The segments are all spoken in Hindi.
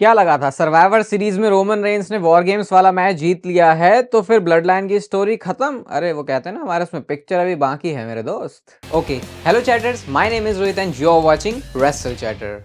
क्या लगा था सर्वाइवर सीरीज में रोमन रेंस ने वॉर गेम्स वाला मैच जीत लिया है तो फिर ब्लड लाइन की स्टोरी खत्म? अरे वो कहते हैं ना, हमारे उसमें पिक्चर अभी बाकी है मेरे दोस्त। Okay, hello chatters, my name is Rohit and you are watching Wrestle Chatter.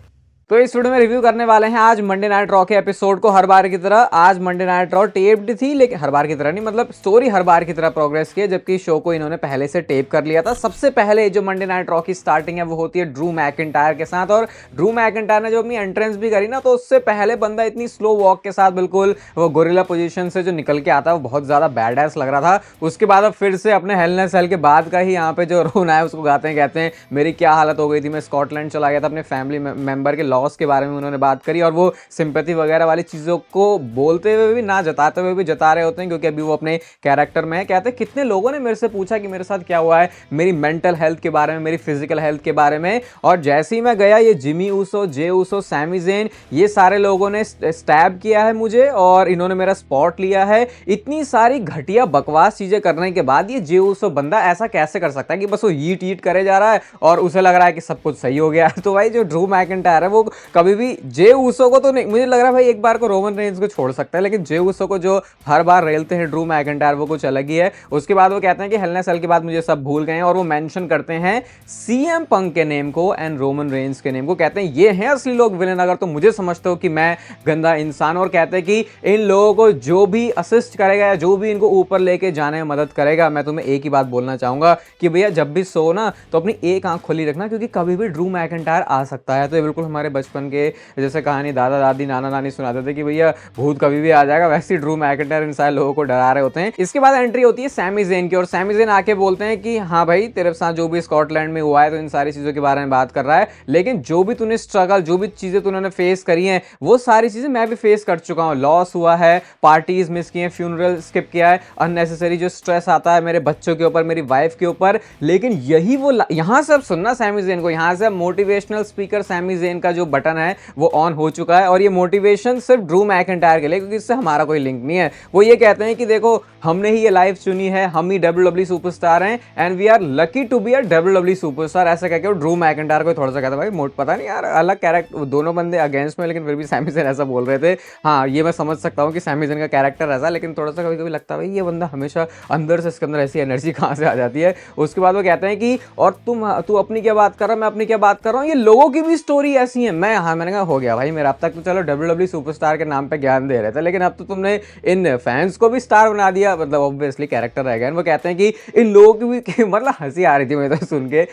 तो इस वीडियो में रिव्यू करने वाले हैं आज मंडे नाइट रॉ के एपिसोड को। हर बार की तरह आज मंडे नाइट रॉ टेप्ड थी, लेकिन हर बार की तरह नहीं, मतलब स्टोरी हर बार की तरह प्रोग्रेस की है, जबकि शो को इन्होंने पहले से टेप कर लिया था। सबसे पहले जो मंडे नाइट रॉ की स्टार्टिंग है वो होती है ड्रू मैकिंटायर के साथ, और ड्रू मैकिंटायर ने जो अपनी एंट्रेंस भी करी ना, तो उससे पहले बंदा इतनी स्लो वॉक के साथ बिल्कुल वो गोरिल्ला पोजीशन से जो निकल के आता है वो बहुत ज्यादा बैड एस लग रहा था। उसके बाद अब फिर से अपने हेल इन सेल के बाद का ही यहाँ पे जो रोना है उसको गाते हैं, कहते हैं मेरी क्या हालत हो गई थी, मैं स्कॉटलैंड चला गया था, अपने फैमिली मेंबर के लॉस के बारे में उन्होंने बात करी, और वो सिंपैथी वगैरह वाली चीज़ों को बोलते हुए भी ना जताते हुए भी जता रहे होते हैं, क्योंकि अभी वो अपने कैरेक्टर में है। कहते हैं कितने लोगों ने मेरे से पूछा कि मेरे साथ क्या हुआ है, मेरी मेंटल हेल्थ के बारे में, मेरी फिजिकल हेल्थ के बारे में, और जैसे ही मैं गया ये Jimmy Uso, Jey Uso, Sami Zayn, ये सारे लोगों ने स्टैब किया है मुझे और इन्होंने मेरा स्पॉट लिया है। इतनी सारी घटिया बकवास चीज़ें करने के बाद ये जे ऊसो बंदा ऐसा कैसे कर सकता है कि बस वो ईट ईट करे जा रहा है और उसे लग रहा है कि सब कुछ सही हो गया। तो भाई जो ड्रू मैकिंटायर है वो कभी भी जे ऊसो को तो नहीं, मुझे लग रहा है भाई एक बार को रोमन रेंस को छोड़ सकता है, लेकिन जे ऊसो को जो हर बार रेलते हैं ड्रू मैकिंटायर वो कुछ अलग ही है। उसके बाद वो कहते हैं कि हेल इन सेल के बाद मुझे सब भूल गए हैं, और वो मेंशन करते हैं सीएम पंक के नेम को एंड रोमन रेंस के नेम को। कहते हैं ये हैं असली लोग विलेन, अगर तुम मुझे समझते हो कि मैं गंदा इंसान। और कहते हैं कि इन लोगों को जो भी असिस्ट करेगा या जो भी इनको ऊपर लेके जाने में मदद करेगा, मैं तुम्हें एक ही बात बोलना चाहूंगा कि भैया जब भी सो ना तो अपनी एक आंख खुली रखना, क्योंकि कभी भी ड्रू मैकिंटायर आ सकता है। तो ये बिल्कुल हमारे बचपन के जैसे कहानी दादा दादी नाना नानी सुनाते थे कि भैया भूत कभी भी आ जाएगा, वैसे ही ड्रू मैकिंटायर इन सारे लोगों को डरा रहे होते हैं। इसके बाद एंट्री होती है सैमी ज़ेन की, और सैमी ज़ेन आके बोलते हैं कि हाँ भाई तेरे साथ जो भी स्कॉटलैंड में हुआ है तो इन सारी चीजों के बारे में बात कर रहा है, लेकिन जो भी तूने स्ट्रगल, जो भी चीजें तूने फेस करी हैं वो सारी चीजें मैं भी फेस कर चुका हूँ। लॉस हुआ है, पार्टीज मिस की हैं, फ्यूनरल स्किप किया है, अननेसेसरी जो स्ट्रेस आता है मेरे बच्चों के ऊपर, मेरी वाइफ के ऊपर। लेकिन यही वो यहां से अब सुनना सैमी ज़ेन को, यहां से मोटिवेशनल स्पीकर सैमी ज़ेन का जो बटन है वो ऑन हो चुका है, और ये मोटिवेशन सिर्फ ड्रू मैकिंटायर के लिए, क्योंकि इससे हमारा कोई लिंक नहीं है। वो ये कहते हैं कि देखो हमने ही ये लाइफ चुनी है, हम ही डब्ल्यूडब्ल्यूई सुपरस्टार हैं and we are lucky to be a WWE superstar, ऐसा कहकर ड्रू मैकिंटायर को थोड़ा सा कहता भाई मोट पता नहीं यार, अलग कैरेक्टर, दोनों बंदे अगेंस्ट में, लेकिन फिर भी सैमी ज़ेन ऐसा बोल रहे थे। हाँ ये मैं समझ सकता हूँ कि सैमी ज़ेन का कैरेक्टर ऐसा, लेकिन थोड़ा सा कभी कभी लगता है भाई ये बंदा हमेशा अंदर से, इसके अंदर ऐसी एनर्जी कहाँ से आ जाती है। उसके बाद वो कहते हैं कि और तू अपनी क्या बात कर रहा है, मैं अपनी क्या बात कर रहा हूँ, ये लोगों की भी स्टोरी ऐसी है। मैं हाँ मैंने कहा हो गया भाई मेरा, अब तक तो चलो डब्ल्यूडब्ल्यूई सुपरस्टार के नाम पे ज्ञान दे रहे थे, लेकिन अब तो तुमने इन फैंस को भी स्टार बना दिया, मतलब ऑब्वियसली कैरेक्टर रह गया। वो कहते हैं कि इन लोगों की भी मतलब हंसी आ रही थी मुझे तो सुन के,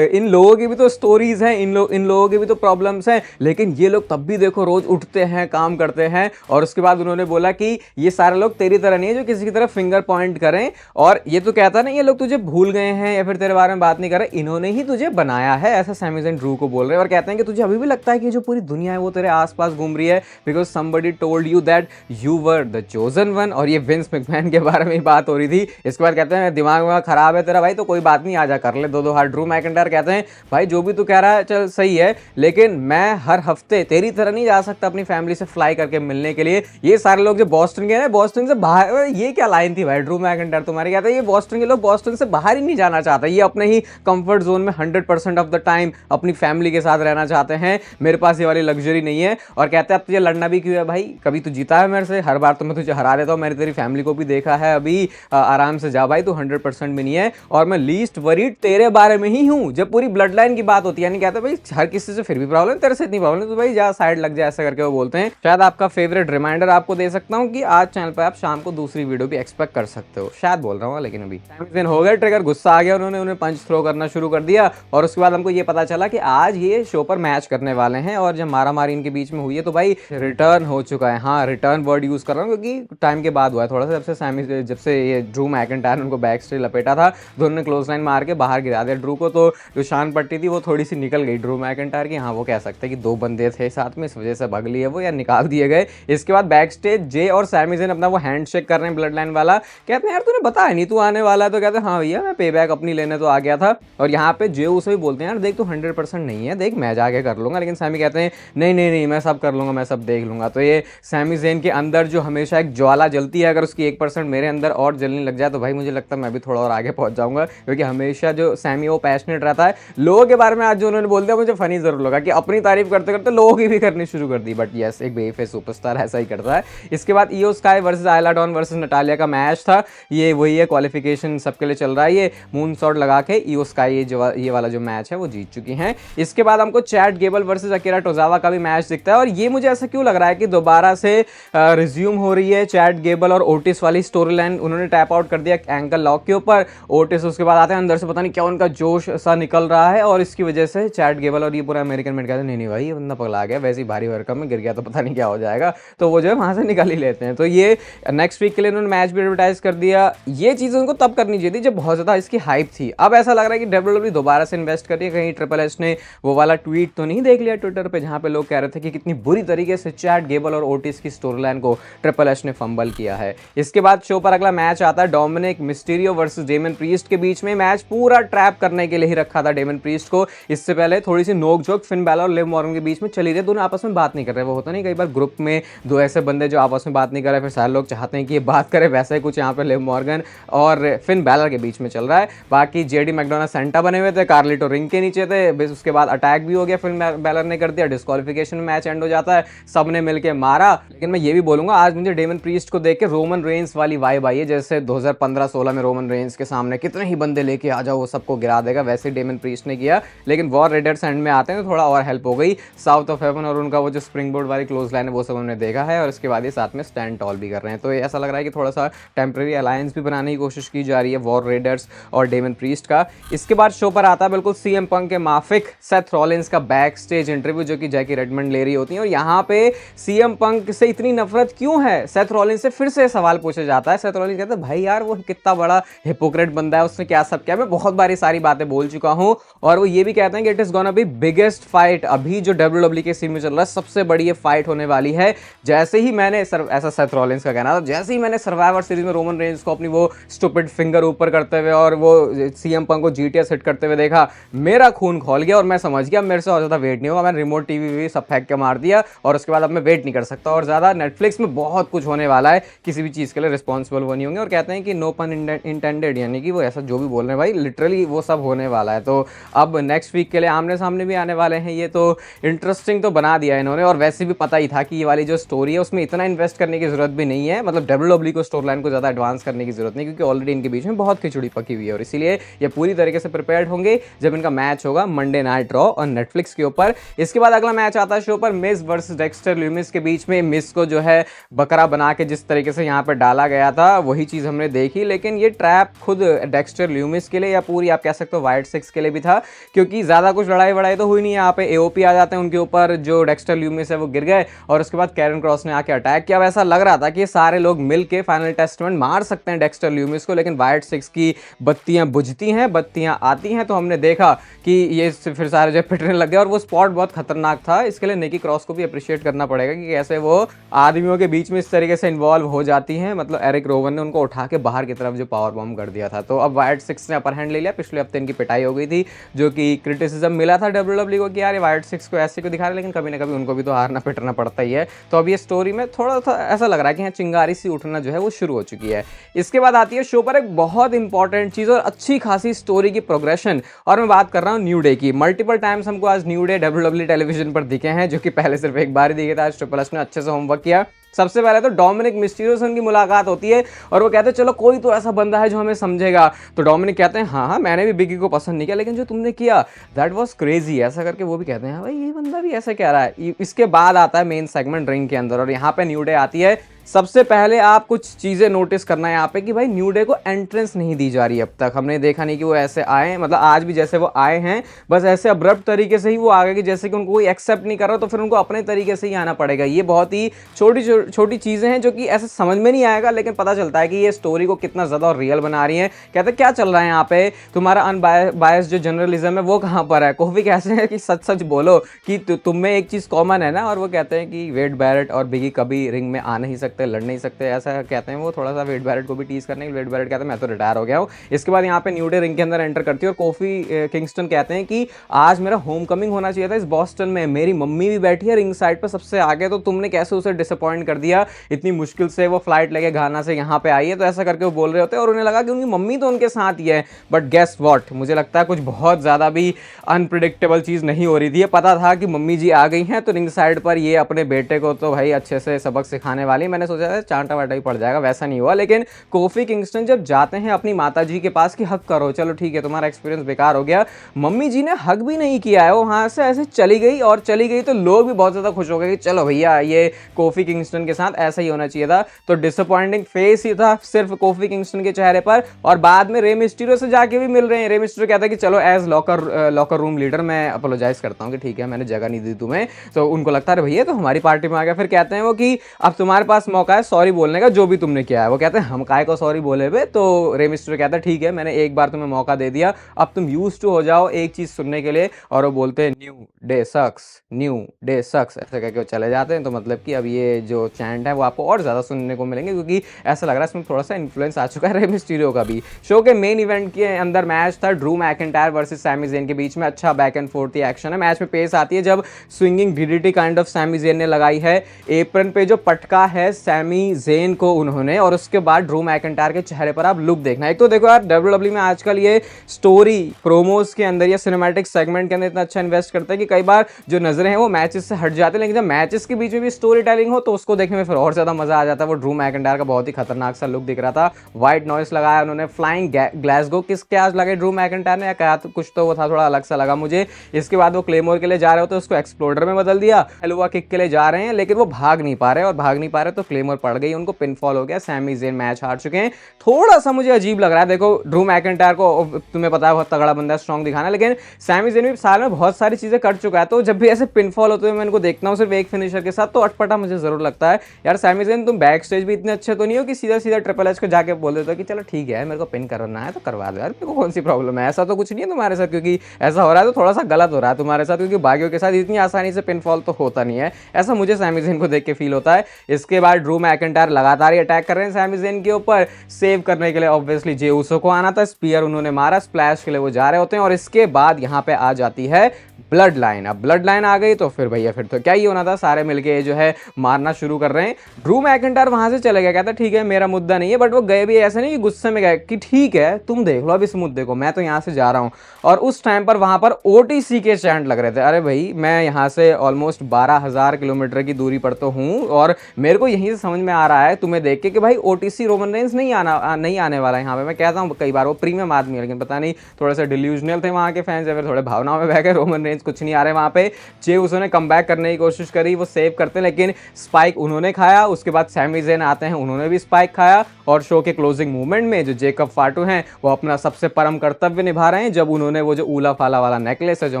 इन लोगों की भी तो स्टोरीज हैं, इन लोगों की भी तो प्रॉब्लम्स हैं, लेकिन ये लोग तब भी देखो रोज उठते हैं, काम करते हैं। और उसके बाद उन्होंने बोला कि ये सारे लोग तेरी तरह नहीं है जो किसी की तरफ फिंगर पॉइंट करें, और ये तो कहता ना ये लोग तुझे भूल गए हैं या फिर तेरे बारे में बात नहीं कर रहे, इन्होंने ही तुझे बनाया है, ऐसा सैमी ज़ेन ड्रू को बोल रहे हैं। और कहते हैं कि तुझे अभी भी लगता है कि जो पूरी दुनिया है वो तेरे आसपास घूम रही है, because somebody told you that you were the chosen one. और ये विंस मैकमैन के बारे में ही बात हो रही थी। इसके बाद कहते हैं दिमाग में खराब है तेरा भाई, तो कोई बात नहीं, आजा कर ले दो हाथ। ड्रू मैकिंटायर कहते हैं भाई जो भी तू कह रहा है चल सही है, लेकिन मैं हर हफ्ते तेरी तरह नहीं जा सकता अपनी फैमिली से फ्लाई करके मिलने के लिए। ये सारे लोग जो बॉस्टन गए ना, बॉस्टन से बाहर, ये क्या लाइन थी भाई ड्रू मैकिंटायर तुम्हारे, कहते हैं ये बॉस्टन के लोग बॉस्टन से बाहर ही नहीं जाना चाहते, ये अपने ही कंफर्ट जोन में 100% ऑफ द टाइम अपनी फैमिली के साथ रहना चाहते हैं, मेरे पास ये वाली लग्जरी नहीं है। और कहते हैं अब तुझे लड़ना भी क्यों है भाई, कभी तू जीता है मेरे से, हर बार तो मैं तुझे हरा देता हूँ, मैंने तेरी फैमिली को भी देखा है, अभी आराम से जा भाई, तू 100% में नहीं है, और मैं लीस्ट वरीड तेरे बारे में ही हूँ जब पूरी ब्लड लाइन की बात होती है। यानी कहते हैं भाई हर किसी से फिर भी प्रॉब्लम, तेरे से इतनी प्रॉब्लम तो भाई जा साइड लग जाए, ऐसा करके वो बोलते हैं। शायद आपका फेवरेट रिमाइंडर आपको दे सकता हूँ कि आज चैनल पर आप शाम को दूसरी वीडियो भी एक्सपेक्ट कर सकते हो, शायद बोल रहा हूँ, लेकिन अभी दिन हो गए ट्रिगर, गुस्सा आ गया, उन्होंने उन्हें पंच थ्रो करना शुरू कर दिया। और उसके बाद हमको ये पता चला कि आज ये शो पर मैच करने वाले हैं, और जब मारा मारी इनके बीच में हुई है तो भाई रिटर्न हो चुका है। हाँ रिटर्न वर्ड यूज कर रहा हूँ क्योंकि टाइम के बाद हुआ है थोड़ा सा, जब से ये ड्रू मैकिंटायर उनको बैक स्टे लपेटा था, दोनों ने क्लोज लाइन मार के बाहर गिरा दिया ड्रू को, तो जो शान पट्टी थी वो थोड़ी सी निकल गई ड्रू मैकिंटायर की। हाँ वो कह सकते हैं कि दो बंदे थे साथ में, इस वजह से भग लिए वो या निकाल दिए गए। इसके बाद बैक स्टेज जे और सैमी ज़ेन अपना वो हैंड शेक कर रहे हैं ब्लड लाइन वाला, कहते हैं यार तूने बताया नहीं तू आने वाला है, तो कहते हैं हाँ भैया मैं पे बैक अपनी लेने तो आ गया था। और यहाँ पे जे उसे भी बोलते हैं यार देख तू 100% नहीं है, देख मैं जाके कर लूंगा, लेकिन सैमी कहते हैं नहीं नहीं नहीं मैं सब कर लूँगा, मैं सब देख लूँगा। तो ये सैमी ज़ेन के अंदर जो हमेशा एक ज्वाला जलती है, अगर उसकी 1% मेरे अंदर और जलने लग जाए तो भाई मुझे लगता है मैं भी थोड़ा और आगे पहुँच जाऊँगा, क्योंकि हमेशा जो सैमी वो पैशनेट रहता है। लोगों के बारे में आज जो उन्होंने बोल दिया मुझे फनी ज़रूर लगा कि अपनी तारीफ करते करते लोगों की भी करनी शुरू कर दी। बट यस, एक बेफेस सुपरस्टार ऐसा ही करता है। इसके बाद ईओ स्काई वर्सेस आयला डॉन वर्सेस नटालिया का मैच था। ये वही है, क्वालिफिकेशन सबके लिए चल रहा है। ये मून शॉट लगा के ईओ स्काई ये वाला जो मैच है वो जीत चुकी हैं। इसके बाद हमको Chad Gable versus Akira Tozawa का भी मैच दिखता है। और ये मुझे ऐसा क्यों लग रहा है कि दोबारा से रिज्यूम हो रही है चैट गेबल और ओटिस वाली स्टोरी लाइन। उन्होंने टैप आउट कर दिया एंकल लॉक के ऊपर, ओटिस उसके बाद आते हैं, अंदर से पता नहीं क्या उनका जोश सा निकल रहा है और इसकी वजह से चैट गेबल और ये पूरा अमेरिकन मेड कहते हैं नहीं नहीं भाई ये बंदा पगला गया, वैसे ही भारी भरकम में गिर गया तो पता नहीं क्या हो जाएगा, तो वो जो है वहां से निकल ही लेते हैं। तो ये नेक्स्ट वीक के लिए उन्होंने मैच भी एडवर्टाइज कर दिया। ये चीज़ उनको तब करनी चाहिए थी जब बहुत ज़्यादा इसकी हाइप थी। अब ऐसा लग रहा है कि डब्ल्यूडब्ल्यूई दोबारा से इन्वेस्ट कर रही है। कहीं ट्रिपल एच ने वो वाला ट्वीट तो नहीं देख लिया ट्विटर पे जहां पे लोग कह रहे थे कि कितनी बुरी तरीके से चैट गेबल और ओटिस की स्टोरी लाइन को ट्रिपल एच ने फंबल किया है। इसके बाद शो पर अगला मैच आता है Dominik Mysterio versus Damian Priest के बीच में। मैच पूरा ट्रैप करने के लिए ही रखा था डेमन प्रीस्ट को। इससे पहले थोड़ी सी नोक-झोंक फिन बैलर और लिव मॉर्गन के बीच में चली रही, दोनों आपस में बात नहीं कर रहे। वो होता नहीं कई बार ग्रुप में दो ऐसे बंदे जो आपस में बात नहीं कर रहे, फिर सारे लोग चाहते हैं कि ये बात करे, वैसा ही कुछ यहाँ पे लिव मॉर्गन और फिन बैलर के बीच में चल रहा है। बाकी जेडी मैकडोनाल्ड सेंटा बने हुए थे, कार्लिटो रिंग के नीचे थे, बस उसके बाद अटैक भी हो गया, फिन बैलर ने कर दिया, डिस्क्वालिफिकेशन में मैच एंड हो जाता है, सबने मिलकर मारा। लेकिन मैं ये भी बोलूंगा आज मुझे डेमन प्रीस्ट को देख के रोमन रेंस वाली वाइब आई है, जैसे 2015-16 में रोमन रेंस के सामने कितने ही बंदे लेके आ जाओ वो सबको गिरा देगा, वैसे डेमन प्रीस्ट ने किया। लेकिन वॉर रेडर्स एंड में आते हैं तो थोड़ा और हेल्प हो गई। साउथ ऑफ हेवन और उनका वो जो स्प्रिंग बोर्ड वाली क्लोज लाइन है वो सब उन्होंने देखा है और इसके बाद ये साथ में स्टैंड टॉल भी कर रहे हैं। तो ऐसा लग रहा है कि थोड़ा सा टेम्पररी अलायंस भी बनाने की कोशिश की जा रही है वॉर रेडर्स और डेमन प्रीस्ट का। इसके बाद शो पर आता है बिल्कुल सीएम पंक के माफिक सेथ रॉलिंस का बैक स्टेज इंटरव्यू जो कि जैकी रेडमंड ले रही होती है। और यहाँ पे सीएम पंक से इतनी नफरत क्यों है सेथ रॉलिंस से, फिर से सवाल पूछा जाता है। सेथ रॉलिंस कहते हैं भाई यार वो कितना बड़ा हिपोक्रेट बंदा है, उसने क्या सब किया, मैं बहुत बारी सारी बातें बोल चुका हूं। और वो ये भी कहते हैं कि it is gonna be biggest fight, अभी जो डब्ल्यूडब्ल्यूई के सीन में चल रहा है सबसे बड़ी ये फाइट होने वाली है। जैसे ही मैंने ऐसा सेथ रॉलिंस का कहना था, जैसे ही मैंने सर्वाइवर सीरीज में रोमन रेंस को अपनी वो स्टूपिड फिंगर ऊपर करते हुए और वो सीएम पंक को जीटीएस हिट करते हुए देखा, मेरा खून खोल गया और मैं समझ गया मेरे से और ज्यादा वेट नहीं होगा। मैंने रिमोट टीवी भी सब फेंक के मार दिया और उसके बाद अब मैं वेट नहीं कर सकता और ज्यादा। नेटफ्लिक्स में बहुत कुछ होने वाला है, किसी भी चीज के लिए रिस्पॉन्सिबल वो नहीं होंगे। और कहते हैं कि नो पन इंटेंडेड, यानी कि वो ऐसा जो भी बोल रहे हैं भाई लिटरली वो सब होने वाला है। तो अब नेक्स्ट वीक के लिए आमने सामने भी आने वाले हैं। ये तो इंटरेस्टिंग तो बना दिया इन्होंने और वैसे भी पता ही था कि ये वाली जो स्टोरी है उसमें इतना इन्वेस्ट करने की जरूरत भी नहीं है, मतलब डब्ल्यूडब्ल्यूई को स्टोरी लाइन को ज्यादा एडवांस करने की जरूरत नहीं, क्योंकि ऑलरेडी इनके बीच में बहुत खिचड़ी पकी हुई है और इसीलिए ये पूरी तरीके से प्रिपेयर्ड होंगे जब इनका मैच होगा मंडे नाइट रॉ और नेटफ्लिक्स के ऊपर। इसके बाद अगला मैच आता है शो पर मिस वर्सेस डेक्स्टर ल्यूमिस के बीच में। मिस को जो है बकरा बना के जिस तरीके से यहाँ पर डाला गया था वही चीज हमने देखी, लेकिन ये ट्रैप खुद डेक्स्टर ल्यूमिस के लिए या पूरी आप कह सकते हो वाइट सिक्स के लिए भी था, क्योंकि ज्यादा कुछ लड़ाई तो हुई नहीं। यहाँ पे एओपी आ जाते हैं उनके ऊपर, जो डेक्स्टर ल्यूमिस है वो गिर गए और उसके बाद कैरन क्रॉस ने आके अटैक किया। वैसा लग रहा था कि ये सारे लोग मिलके फाइनल टेस्टमेंट मार सकते हैं डेक्स्टर ल्यूमिस को, लेकिन वाइट सिक्स की बत्तियां बुझती हैं, बत्तियां आती हैं, तो हमने देखा कि ये फिर सारे जो पिटने लग गए और वो स्पॉट बहुत खतरनाक था। इसके लिए निकी क्रॉस को भी अप्रिशिएट करना पड़ेगा कि कैसे वो आदमियों के बीच में इस तरीके से इन्वॉल्व हो जाती हैं। मतलब एरिक रोवन ने उनको उठा के बाहर की तरफ जो पावर बॉम्ब कर दिया था। तो अब वाइट सिक्स ने अपर हैंड ले लिया। पिछले हफ्ते इनकी पिटाई हो गई थी, जो कि क्रिटिसिज्म मिला था डब्ल्यूडब्ल्यूई को कि यार ये वाइट सिक्स को ऐसे को दिखा रहे, लेकिन कभी ना कभी उनको भी तो हारना पिटना पड़ता ही है। तो अब ये स्टोरी में थोड़ा सा ऐसा लग रहा है कि यहाँ चिंगारी सी उठना जो है वो शुरू हो चुकी है। इसके बाद आती है शो पर एक बहुत इंपॉर्टेंट चीज और अच्छी खासी स्टोरी की प्रोग्रेशन, और मैं बात कर रहा हूँ न्यू डे की। मल्टीपल टाइम्स हमको आज न्यू डे डब्ल्यूडब्ल्यूई टेलीविजन पर दिखे हैं, जो कि पहले सिर्फ एक बार ही दिखे थे। आज ट्रिपल एच ने अच्छे से होमवर्क किया। सबसे पहले तो डोमिनिक मिस्टीरियो से उनकी मुलाकात होती है और वो कहते हैं चलो कोई तो ऐसा बंदा है जो हमें समझेगा। तो डोमिनिक कहते हैं हाँ मैंने भी बिगी को पसंद नहीं किया, लेकिन जो तुमने किया दैट वाज क्रेजी, ऐसा करके वो भी कहते हैं भाई ये बंदा भी ऐसा कह रहा है। इसके बाद आता है मेन सेगमेंट रिंग के अंदर और यहाँ पे न्यू डे आती है। सबसे पहले आप कुछ चीजें नोटिस करना है यहाँ पे कि भाई न्यू डे को एंट्रेंस नहीं दी जा रही। अब तक हमने देखा नहीं कि वो ऐसे आए, मतलब आज भी जैसे वो आए हैं बस ऐसे अब्रप्ट तरीके से ही वो आ गए कि जैसे कि उनको कोई एक्सेप्ट नहीं कर रहा, तो फिर उनको अपने तरीके से ही आना पड़ेगा। ये बहुत ही छोटी छोटी चीजें हैं जो कि ऐसे समझ में नहीं आएगा, लेकिन पता चलता है कि ये स्टोरी को कितना ज्यादा और रियल बना रही है। कहते क्या चल रहा है यहाँ पे, तुम्हारा अनबायस जो जर्नलिज्म है वो कहाँ पर है। कोफी कैसे है कि सच सच बोलो कि तुम में एक चीज कॉमन है ना, और वो कहते हैं कि वेड बैरेट और बिगी कभी रिंग में आ नहीं सकते सकते, लड़ नहीं सकते, ऐसा कहते हैं वो थोड़ा सा वेड बैरेट को भी टीज करने के लिए। वेड बैरेट कहते हैं मैं तो रिटायर हो गया हूँ। इसके बाद यहाँ पे न्यू डे रिंग के अंदर एंटर करती है और कोफी किंगस्टन कहते हैं कि आज मेरा होम कमिंग होना चाहिए था इस बॉस्टन में, मेरी मम्मी भी बैठी है रिंग साइड पर सबसे आगे, तो तुमने कैसे उसे डिसअपॉइंट कर दिया, इतनी मुश्किल से वो फ्लाइट लेके घाना से यहाँ पे आई है। तो ऐसा करके वो बोल रहे होते हैं और उन्हें लगा कि उनकी मम्मी तो उनके साथ ही है। बट गेस व्हाट, मुझे लगता है कुछ बहुत ज़्यादा भी अनप्रिडिक्टेबल चीज़ नहीं हो रही थी। पता था कि मम्मी जी आ गई हैं तो रिंग साइड पर ये अपने बेटे को तो भाई अच्छे से सबक सिखाने वाली, मैंने सोचा था चांटा वाटा ही पड़ जाएगा, वैसा नहीं हुआ। लेकिन कोफी किंगस्टन जब जाते हैं अपनी माता जी के पास कि हक करो, चलो ठीक है तुम्हारा एक्सपीरियंस बेकार हो गया, मम्मी जी ने हक भी नहीं किया है, वो वहाँ से ऐसे चली गई। और चली गई तो लोग भी बहुत ज़्यादा खुश हो गए कि चलो भैया ये कोफी किंगस्टन के साथ ऐसा ही होना चाहिए था। तो डिसअपॉइंटिंग फेस ही था सिर्फ कोफी किंगस्टन के चेहरे पर। और बाद में रे मिस्टीरियो से जाके भी मिल रहे हैं। रे मिस्टीरियो कहता है कि चलो एज लॉकर रूम लीडर मैं अपोलोजाइज करता हूँ कि ठीक है मैंने जगह नहीं दी तुम्हें। तो उनको लगता है भैया तो हमारी पार्टी में आ गया। फिर कहते हैं वो कि अब तुम्हारे पास मौका है सॉरी बोलने का जो भी तुमने किया है। वो कहते हैं हम काय को सॉरी बोले हुए। तो रे मिस्टीरियो कहता है ठीक है मैंने एक बार तुम्हें मौका दे दिया, अब तुम यूज्ड टू हो जाओ एक चीज सुनने के लिए। और वो बोलते हैं न्यू डे सक्स, न्यू डे सक्स, ऐसे करके वो चले जाते हैं। तो मतलब कि अब ये जो चैंट है वो आपको और ज़्यादा सुनने को मिलेंगे क्योंकि ऐसा लग रहा है इसमें थोड़ा सा इन्फ्लुएंस आ चुका है रे मिस्टीरियो का भी। शो के मेन इवेंट के अंदर मैच था Drew McIntyre versus Sami Zayn के बीच में। अच्छा बैक एंड फोर्थ एक्शन है। मैच में पेस आती है जब swinging DDT kind of Sami Zayn ने लगाई है। एप्रन पे जो पटका है सैमी ज़ेन को उन्होंने, और उसके बाद ड्रू मैकिंटायर के चेहरे पर आप लुक देखना। एक तो देखो यार डब्ल्यूडब्ल्यू में आजकल ये स्टोरी प्रोमोज के अंदर या सिनेमैटिक सेगमेंट के अंदर इतना अच्छा इन्वेस्ट करता है कि कई बार जो नजरें हैं वो मैचेस से हट जाते हैं, लेकिन जब मैचेस के बीच में भी स्टोरी टेलिंग हो तो उसको देखने में फिर और ज्यादा मजा आ जाता है। वो ड्रू मैकिंटायर का बहुत ही खतरनाक सा लुक दिख रहा था। व्हाइट नॉइस लगाया उन्होंने, फ्लाइंग ग्लासगो किसके आज लगे ड्रू मैकिंटायर ने या क्या कुछ तो वो था, थोड़ा अलग सा लगा मुझे। इसके बाद वो क्लेमोर के लिए जा रहे होते उसको एक्सप्लोडर में बदल दिया, एलुआ किक के लिए जा रहे हैं लेकिन वो भाग नहीं पा रहे तो क्लेमोर पड़ गई, उनको पिनफॉल हो गया, सैमी ज़ेन मैच हार चुके हैं। थोड़ा सा मुझे अजीब लग रहा है। देखो ड्रू मैकिंटायर को तुम्हें पता है बहुत तगड़ा बंदा, स्ट्रॉन्ग दिखाना, लेकिन सैमी ज़ेन भी साल में बहुत सारी चीजें कर चुका है। तो जब भी ऐसे पिनफॉल होते हुए मैं इनको देखता हूँ सिर्फ एक फिनिशर के साथ तो अटपटा मुझे जरूर लगता है। यार सैमी ज़ेन तुम बैक स्टेज भी इतने अच्छे तो नहीं हो कि सीधा सीधा ट्रिपल एच को जाके बोल देते हो कि चलो ठीक है मेरे को पिन करना है तो करवा दो यार, मेरे को कौन सी प्रॉब्लम है। ऐसा तो कुछ नहीं है तुम्हारे साथ, क्योंकि ऐसा हो रहा है तो थोड़ा सा गलत हो रहा है तुम्हारे साथ, क्योंकि बाकियों के साथ इतनी आसानी से पिनफॉल तो होता नहीं है। ऐसा मुझे सैमी ज़ेन को देख के फील होता है। इसके बाद ड्रू मैकिंटायर लगातार ही अटैक कर रहे हैं सैमी ज़ेन के ऊपर। सेव करने के लिए ऑब्वियसली जे उसो को आना था, स्पीयर उन्होंने मारा, स्प्लैश के लिए वो जा रहे होते हैं। और इसके बाद यहाँ पे आ जाती है ब्लड लाइन। अब ब्लड लाइन आ गई तो फिर भैया फिर तो क्या ही होना था, सारे मिलके जो है मारना शुरू कर रहे हैं। ड्रू मैकिंटायर वहां से चले गया, कहता ठीक है मेरा मुद्दा नहीं है, बट वो गए भी ऐसे नहीं कि गुस्से में गए कि ठीक है तुम देख लो अब इस मुद्दे को, मैं तो यहाँ से जा रहा हूँ। और उस टाइम पर वहां पर ओटीसी के चैंट लग रहे थे। अरे भाई मैं यहाँ से ऑलमोस्ट 12,000 किलोमीटर की दूरी पर तो हूँ और मेरे को यहीं से समझ में आ रहा है तुम्हें देख के कि भाई ओटीसी रोमन रेंस नहीं आने वाला यहाँ पे। मैं कहता हूँ कई बार वो प्रीमियम आदमी है, लेकिन पता नहीं थोड़े से डिल्यूजनल थे वहाँ के फैंस या फिर थोड़े भावनाओं में बह गए। रोमन रेंस कुछ नहीं आ रहे वहाँ पे। जे उसने कम बैक करने की कोशिश करी, वो सेव करते लेकिन स्पाइक उन्होंने खाया। उसके बाद सैमी ज़ेन आते हैं, उन्होंने भी स्पाइक खाया। और शो के क्लोजिंग मूवमेंट में जो जेकब फाटू हैं वो अपना सबसे परम कर्तव्य निभा रहे हैं जब उन्होंने वो जो ऊला फाला वाला नेकलेस है, जो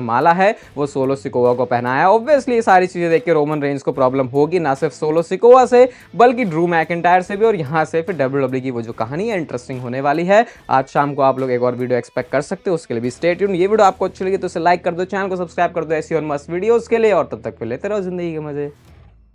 माला है, वो सोलो सिकोवा को पहनाया। ऑब्वियसली ये सारी चीजें देख के रोमन रेंस को प्रॉब्लम होगी, ना सिर्फ सोलो सिकोवा से बल्कि ड्रू मैकिंटायर से भी। और यहाँ से फिर डब्ल्यूडब्ल्यूई की वो जो कहानी है इंटरेस्टिंग होने वाली है। आज शाम को आप लोग एक और वीडियो एक्सपेक्ट कर सकते हो, उसके लिए भी स्टे ट्यून्ड। ये वीडियो आपको अच्छी लगी तो इसे लाइक कर दो, चैनल को सब्सक्राइब कर दो ऐसी और मस्त वीडियोस के लिए। और तब तक के लेते रहो जिंदगी के मजे।